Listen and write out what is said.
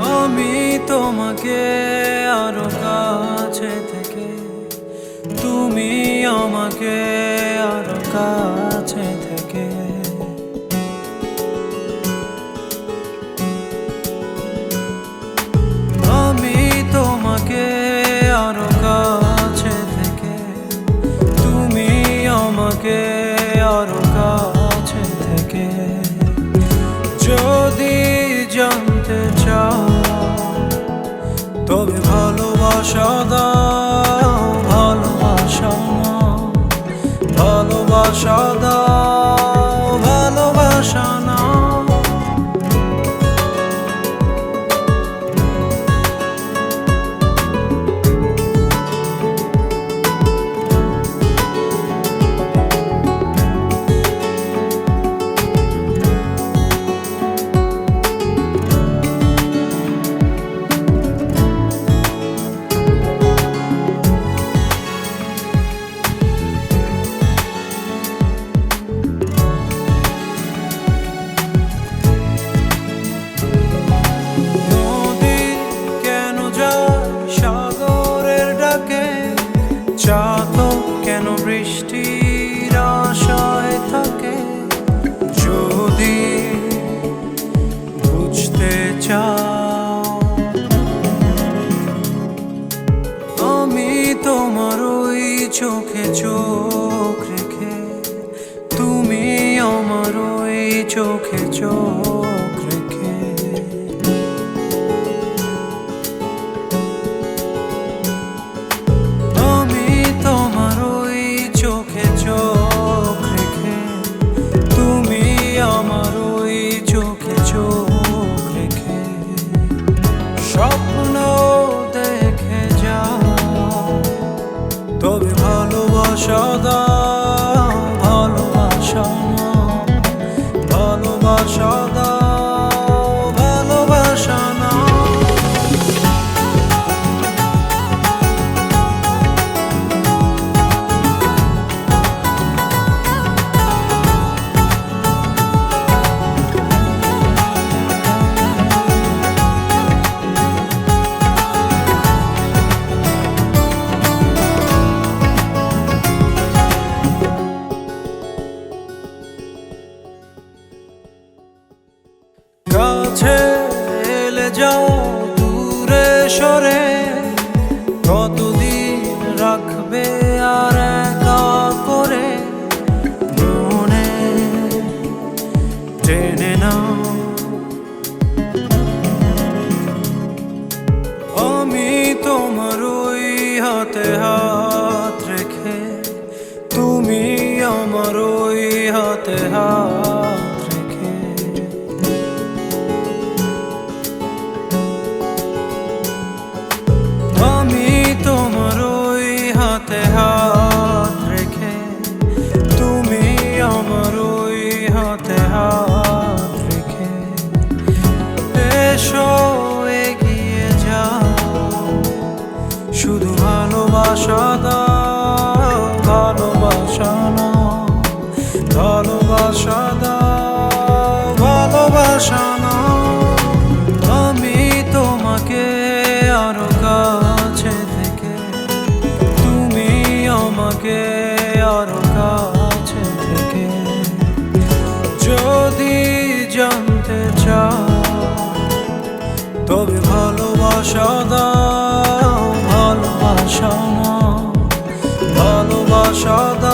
আমি তোমাকে আরো কাছে থেকে, তুমি আমাকে আরো কাছে থেকে। আমি তোমাকে আরো কাছে থেকে, তুমি আমাকে আরো কাছে থেকে। যদি জানতে চাও তবে ভালোবাসা দাও, ভালোবাসা নাও, ভালোবাসা দাও, ভালোবাসা নাও। চাতক কেন বৃষ্টির আশায় থাকে? যদি বুঝতে চাও, আমি তোমার ওই চোখে চোখ রেখে, তুমি আমার ওই চোখে চোখ রেখে। স্বপ্ন দেখে যাও, তবে ভালোবাসা দাও, ভালোবাসা নাও, ভালোবাসা দাও, ভালোবাসা নাও। কাছে এলে যাও দূরে সরে, কতদিন রাখবে আর একা করে? মনে টেনে নাও, আমি তোমার ওই হাতে হাত রেখে, তুমি আমার ওই হাতে হাত রেখে। আমি তোমার ওই হাতে হাত রেখে, তুমি আমার ওই হাতে হাত রেখে। এসো এগিয়ে যাও, শুধু ভালোবাসা দাও, ভালোবাসা নাও, ভালোবাসা দাও, ভালোবাসা নাও। আমি তোমাকে আরো কাছে থেকে, তুমি আমাকে আরো কাছে থেকে। যদি জানতে চাও তবে ভালোবাসা দাও, ভালোবাসা নাও, ভালোবাসা দাও।